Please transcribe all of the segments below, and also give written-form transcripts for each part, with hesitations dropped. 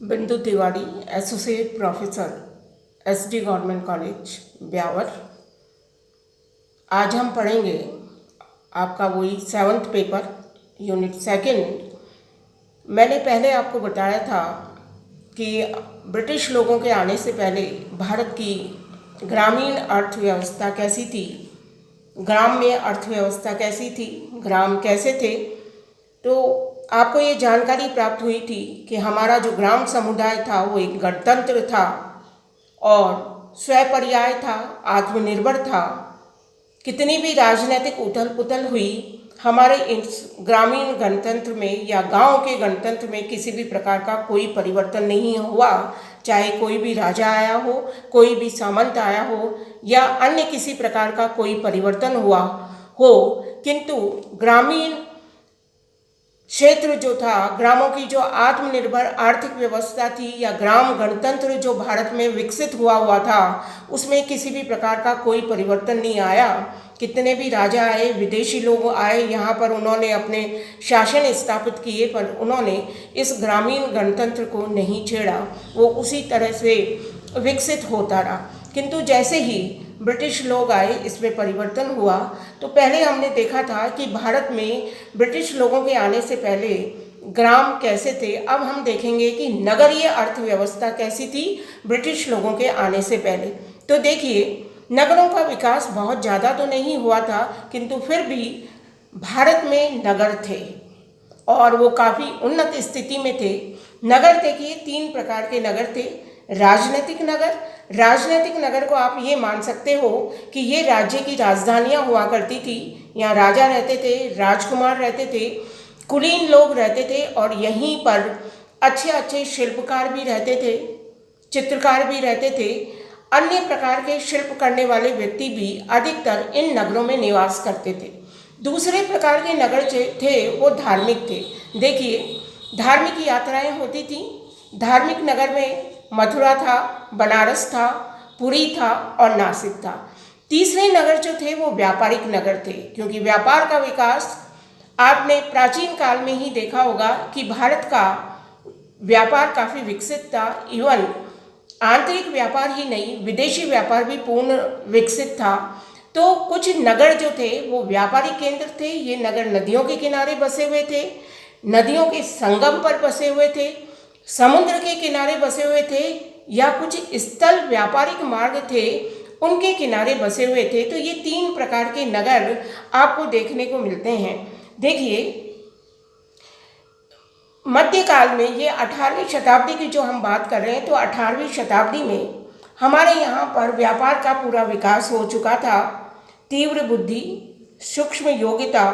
बिंदु Tiwari, associate professor, SD government college Beawar. आज हम पढ़ेंगे आपका वही 7th पेपर यूनिट 2। मैंने पहले आपको बताया था कि ब्रिटिश लोगों के आने से पहले भारत की ग्रामीण अर्थव्यवस्था कैसी थी, ग्राम में अर्थव्यवस्था कैसी थी, ग्राम कैसे थे। तो आपको ये जानकारी प्राप्त हुई थी कि हमारा जो ग्राम समुदाय था वो एक गणतंत्र था और स्वपर्याय था, आत्मनिर्भर था। कितनी भी राजनीतिक उथल पुथल हुई, हमारे इस ग्रामीण गणतंत्र में या गांव के गणतंत्र में किसी भी प्रकार का कोई परिवर्तन नहीं हुआ। चाहे कोई भी राजा आया हो, कोई भी सामंत आया हो या अन्य किसी प्रकार का कोई परिवर्तन हुआ हो, किंतु ग्रामीण क्षेत्र जो था, ग्रामों की जो आत्मनिर्भर आर्थिक व्यवस्था थी या ग्राम गणतंत्र जो भारत में विकसित हुआ था, उसमें किसी भी प्रकार का कोई परिवर्तन नहीं आया। कितने भी राजा आए, विदेशी लोग आए यहाँ पर, उन्होंने अपने शासन स्थापित किए, पर उन्होंने इस ग्रामीण गणतंत्र को नहीं छेड़ा। वो उसी तरह से विकसित होता रहा। किंतु जैसे ही ब्रिटिश लोग आए, इसमें परिवर्तन हुआ। तो पहले हमने देखा था कि भारत में ब्रिटिश लोगों के आने से पहले ग्राम कैसे थे। अब हम देखेंगे कि नगरीय अर्थव्यवस्था कैसी थी ब्रिटिश लोगों के आने से पहले। तो देखिए, नगरों का विकास बहुत ज़्यादा तो नहीं हुआ था, किंतु फिर भी भारत में नगर थे और वो काफ़ी उन्नत स्थिति में थे। नगर देखिए, 3 प्रकार के नगर थे। राजनीतिक नगर, राजनीतिक नगर को आप ये मान सकते हो कि ये राज्य की राजधानियाँ हुआ करती थी। यहाँ राजा रहते थे, राजकुमार रहते थे, कुलीन लोग रहते थे और यहीं पर अच्छे अच्छे शिल्पकार भी रहते थे, चित्रकार भी रहते थे। अन्य प्रकार के शिल्प करने वाले व्यक्ति भी अधिकतर इन नगरों में निवास करते थे। दूसरे प्रकार के नगर जो थे वो धार्मिक थे। देखिए, धार्मिक यात्राएं होती थी। धार्मिक नगर में मथुरा था, बनारस था, पुरी था और नासिक था। तीसरे नगर जो थे वो व्यापारिक नगर थे, क्योंकि व्यापार का विकास आपने प्राचीन काल में ही देखा होगा कि भारत का व्यापार काफ़ी विकसित था। इवन आंतरिक व्यापार ही नहीं, विदेशी व्यापार भी पूर्ण विकसित था। तो कुछ नगर जो थे वो व्यापारिक केंद्र थे। ये नगर नदियों के किनारे बसे हुए थे, नदियों के संगम पर बसे हुए थे, समुद्र के किनारे बसे हुए थे या कुछ स्थल व्यापारिक मार्ग थे उनके किनारे बसे हुए थे। तो ये 3 प्रकार के नगर आपको देखने को मिलते हैं। देखिए, मध्यकाल में, ये 18वीं शताब्दी की जो हम बात कर रहे हैं, तो 18वीं शताब्दी में हमारे यहाँ पर व्यापार का पूरा विकास हो चुका था। तीव्र बुद्धि, सूक्ष्म योग्यता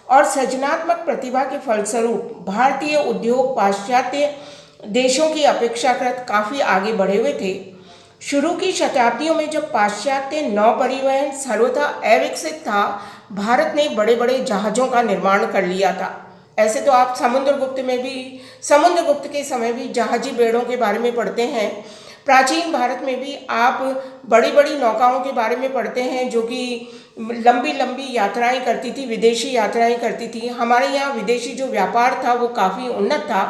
और सृजनात्मक प्रतिभा के फलस्वरूप भारतीय उद्योग पाश्चात्य देशों की अपेक्षाकृत काफ़ी आगे बढ़े हुए थे। शुरू की शताब्दियों में जब पाश्चात्य नौ परिवहन सर्वथा अविकसित था, भारत ने बड़े बड़े जहाज़ों का निर्माण कर लिया था। ऐसे तो आप समुद्रगुप्त में भी, समुद्रगुप्त के समय भी जहाजी बेड़ों के बारे में पढ़ते हैं। प्राचीन भारत में भी आप बड़ी बड़ी नौकाओं के बारे में पढ़ते हैं जो कि लंबी लंबी यात्राएं करती थी, विदेशी यात्राएं करती थी। हमारे यहाँ विदेशी जो व्यापार था वो काफ़ी उन्नत था।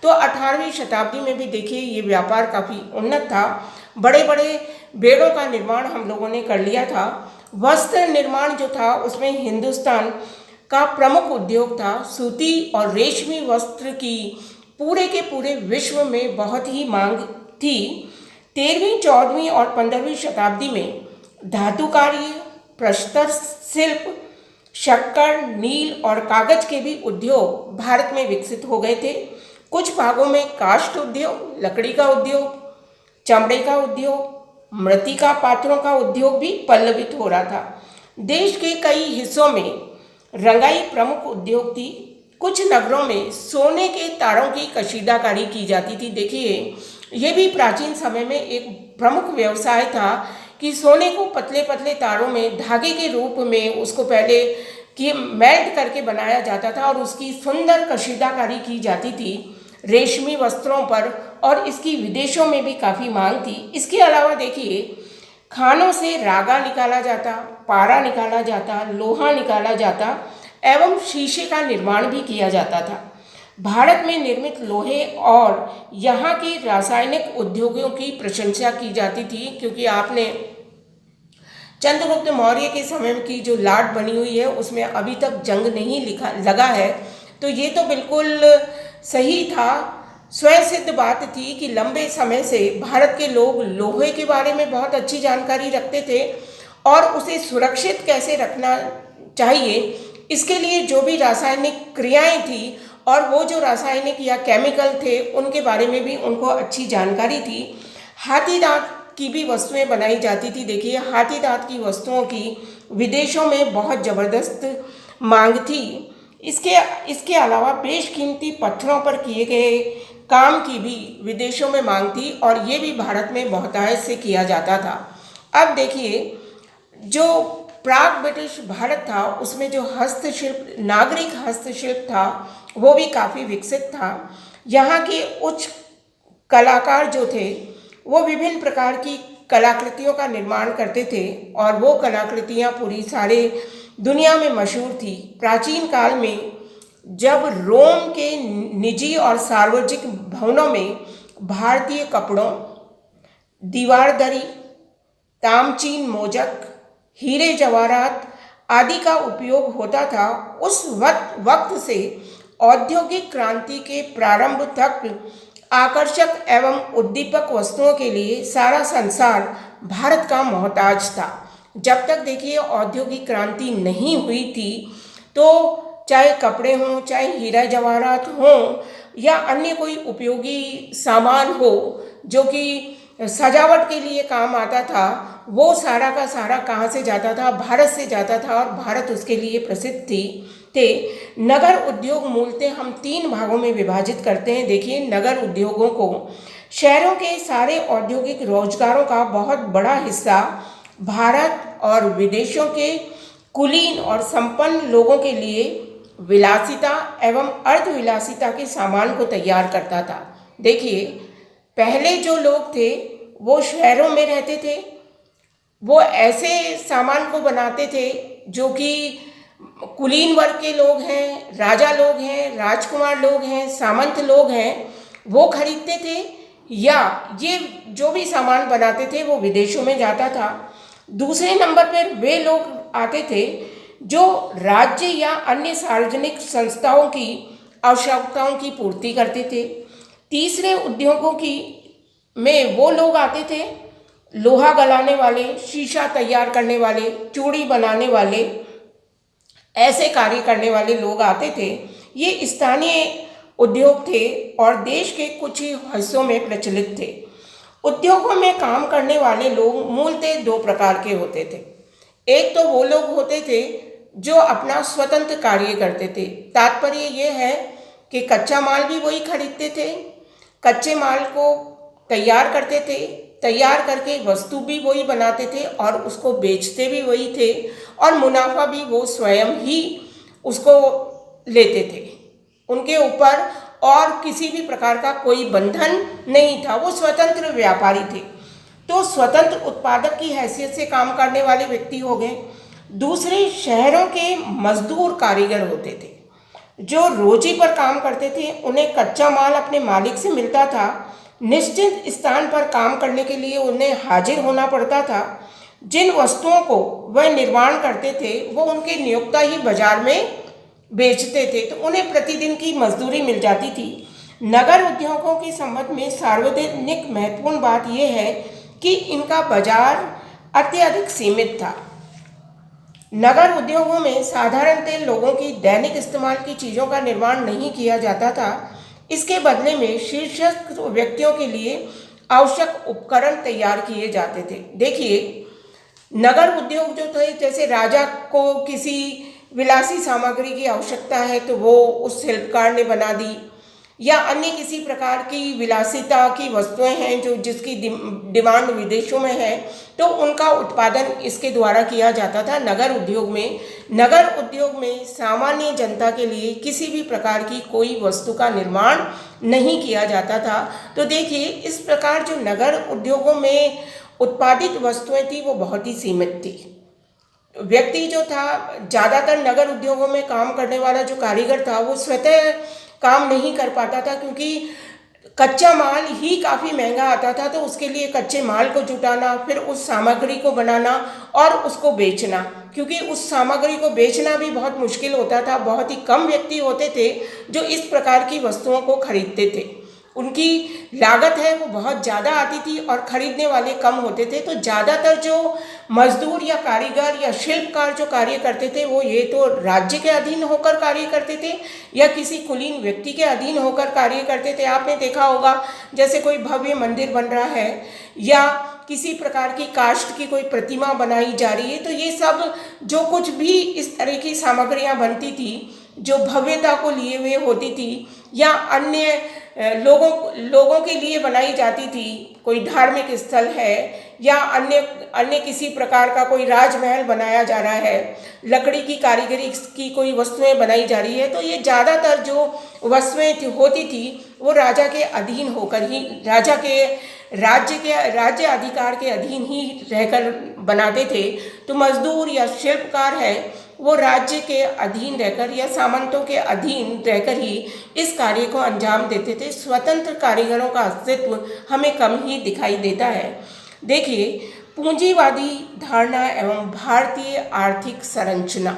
तो 18वीं शताब्दी में भी देखिए, ये व्यापार काफ़ी उन्नत था। बड़े बड़े बेड़ों का निर्माण हम लोगों ने कर लिया था। वस्त्र निर्माण जो था उसमें हिंदुस्तान का प्रमुख उद्योग था। सूती और रेशमी वस्त्र की पूरे के पूरे विश्व में बहुत ही मांग थी। 13वीं, 14वीं और 15वीं शताब्दी में धातु कार्य, प्रस्तर शिल्प, शक्कर, नील और कागज के भी उद्योग भारत में विकसित हो गए थे। कुछ भागों में काष्ठ उद्योग, लकड़ी का उद्योग, चमड़े का उद्योग, मृत्तिका पात्रों का उद्योग भी पल्लवित हो रहा था। देश के कई हिस्सों में रंगाई प्रमुख उद्योग थी। कुछ नगरों में सोने के तारों की कशीदाकारी की जाती थी। देखिए, ये भी प्राचीन समय में एक प्रमुख व्यवसाय था कि सोने को पतले पतले तारों में धागे के रूप में उसको पहले कि मेल्ट करके बनाया जाता था और उसकी सुंदर कशीदाकारी की जाती थी रेशमी वस्त्रों पर, और इसकी विदेशों में भी काफ़ी मांग थी। इसके अलावा देखिए, खानों से रागा निकाला जाता, पारा निकाला जाता, लोहा निकाला जाता एवं शीशे का निर्माण भी किया जाता था। भारत में निर्मित लोहे और यहाँ के रासायनिक उद्योगों की प्रशंसा की जाती थी, क्योंकि आपने चंद्रगुप्त मौर्य के समय की जो लाट बनी हुई है उसमें अभी तक जंग नहीं लिखा लगा है, तो ये तो बिल्कुल सही था। स्वयं सिद्ध बात थी कि लंबे समय से भारत के लोग लोहे के बारे में बहुत अच्छी जानकारी रखते थे और उसे सुरक्षित कैसे रखना चाहिए, इसके लिए जो भी रासायनिक क्रियाएं थी और वो जो रासायनिक या केमिकल थे उनके बारे में भी उनको अच्छी जानकारी थी। हाथी दांत की भी वस्तुएं बनाई जाती थी। देखिए, हाथी दांत की वस्तुओं की विदेशों में बहुत ज़बरदस्त मांग थी। इसके इसके अलावा बेशकीमती पत्थरों पर किए गए काम की भी विदेशों में मांग थी और ये भी भारत में बहुतायत से किया जाता था। अब देखिए, जो प्राग ब्रिटिश भारत था उसमें जो हस्तशिल्प, नागरिक हस्तशिल्प था, वो भी काफ़ी विकसित था। यहाँ के उच्च कलाकार जो थे वो विभिन्न प्रकार की कलाकृतियों का निर्माण करते थे और वो कलाकृतियाँ पूरी सारे दुनिया में मशहूर थी। प्राचीन काल में जब रोम के निजी और सार्वजनिक भवनों में भारतीय कपड़ों, दीवारदरी, तामचीन मोजक, हीरे जवाहरात आदि का उपयोग होता था, उस वक्त से औद्योगिक क्रांति के प्रारंभ तक आकर्षक एवं उद्दीपक वस्तुओं के लिए सारा संसार भारत का मोहताज था। जब तक देखिए औद्योगिक क्रांति नहीं हुई थी, तो चाहे कपड़े हों, चाहे हीरा जवाहरात हों या अन्य कोई उपयोगी सामान हो जो कि सजावट के लिए काम आता था, वो सारा का सारा कहाँ से जाता था? भारत से जाता था और भारत उसके लिए प्रसिद्ध थे। नगर उद्योग मूलतः हम 3 भागों में विभाजित करते हैं। देखिए, नगर उद्योगों को शहरों के सारे औद्योगिक रोजगारों का बहुत बड़ा हिस्सा भारत और विदेशों के कुलीन और संपन्न लोगों के लिए विलासिता एवं अर्धविलासिता के सामान को तैयार करता था। देखिए, पहले जो लोग थे वो शहरों में रहते थे, वो ऐसे सामान को बनाते थे जो कि कुलीन वर्ग के लोग हैं, राजा लोग हैं, राजकुमार लोग हैं, सामंत लोग हैं, वो खरीदते थे, या ये जो भी सामान बनाते थे वो विदेशों में जाता था। दूसरे नंबर पर वे लोग आते थे जो राज्य या अन्य सार्वजनिक संस्थाओं की आवश्यकताओं की पूर्ति करते थे। तीसरे उद्योगों की में वो लोग आते थे, लोहा गलाने वाले, शीशा तैयार करने वाले, चूड़ी बनाने वाले, ऐसे कार्य करने वाले लोग आते थे। ये स्थानीय उद्योग थे और देश के कुछ ही हिस्सों में प्रचलित थे। उद्योगों में काम करने वाले लोग मूलतः 2 प्रकार के होते थे। एक तो वो लोग होते थे जो अपना स्वतंत्र कार्य करते थे। तात्पर्य ये है कि कच्चा माल भी वही खरीदते थे, कच्चे माल को तैयार करते थे, तैयार करके वस्तु भी वही बनाते थे और उसको बेचते भी वही थे और मुनाफा भी वो स्वयं ही उसको लेते थे। उनके ऊपर और किसी भी प्रकार का कोई बंधन नहीं था, वो स्वतंत्र व्यापारी थे। तो स्वतंत्र उत्पादक की हैसियत से काम करने वाले व्यक्ति हो गए। दूसरे शहरों के मजदूर कारीगर होते थे जो रोजी पर काम करते थे। उन्हें कच्चा माल अपने मालिक से मिलता था, निश्चित स्थान पर काम करने के लिए उन्हें हाजिर होना पड़ता था। जिन वस्तुओं को वह निर्माण करते थे वो उनके नियोक्ता ही बाजार में बेचते थे, तो उन्हें प्रतिदिन की मजदूरी मिल जाती थी। नगर उद्योगों के संबंध में सार्वजनिक महत्वपूर्ण बात यह है कि इनका बाजार अत्यधिक सीमित था। नगर उद्योगों में साधारणतः लोगों की दैनिक इस्तेमाल की चीज़ों का निर्माण नहीं किया जाता था। इसके बदले में शीर्षक व्यक्तियों के लिए आवश्यक उपकरण तैयार किए जाते थे। देखिए, नगर उद्योग जो थे, जैसे राजा को किसी विलासी सामग्री की आवश्यकता है तो वो उस शिल्पकार ने बना दी, या अन्य किसी प्रकार की विलासिता की वस्तुएं हैं जो जिसकी डिमांड विदेशों में है, तो उनका उत्पादन इसके द्वारा किया जाता था नगर उद्योग में। नगर उद्योग में सामान्य जनता के लिए किसी भी प्रकार की कोई वस्तु का निर्माण नहीं किया जाता था। तो देखिए, इस प्रकार जो नगर उद्योगों में उत्पादित वस्तुएं थी वो बहुत ही सीमित थी। व्यक्ति जो था, ज़्यादातर नगर उद्योगों में काम करने वाला जो कारीगर था वो स्वतः काम नहीं कर पाता था, क्योंकि कच्चा माल ही काफ़ी महंगा आता था। तो उसके लिए कच्चे माल को जुटाना, फिर उस सामग्री को बनाना और उसको बेचना, क्योंकि उस सामग्री को बेचना भी बहुत मुश्किल होता था। बहुत ही कम व्यक्ति होते थे जो इस प्रकार की वस्तुओं को खरीदते थे। उनकी लागत है वो बहुत ज़्यादा आती थी और ख़रीदने वाले कम होते थे। तो ज़्यादातर जो मजदूर या कारीगर या शिल्पकार जो कार्य करते थे वो ये तो राज्य के अधीन होकर कार्य करते थे या किसी कुलीन व्यक्ति के अधीन होकर कार्य करते थे। आपने देखा होगा, जैसे कोई भव्य मंदिर बन रहा है या किसी प्रकार की काष्ठ की कोई प्रतिमा बनाई जा रही है, तो ये सब जो कुछ भी इस तरह की सामग्रियां बनती थी जो भव्यता को लिए हुए होती थी या अन्य लोगों के लिए बनाई जाती थी, कोई धार्मिक स्थल है या अन्य अन्य किसी प्रकार का कोई राजमहल बनाया जा रहा है, लकड़ी की कारीगरी की कोई वस्तुएं बनाई जा रही है, तो ये ज़्यादातर जो वस्तुएं होती थी वो राजा के अधीन होकर ही, राज्य अधिकार के अधीन ही रहकर बनाते थे। तो मजदूर या शिल्पकार है वो राज्य के अधीन रहकर या सामंतों के अधीन रहकर ही इस कार्य को अंजाम देते थे। स्वतंत्र कारीगरों का अस्तित्व हमें कम ही दिखाई देता है। देखिए, पूंजीवादी धारणा एवं भारतीय आर्थिक संरचना।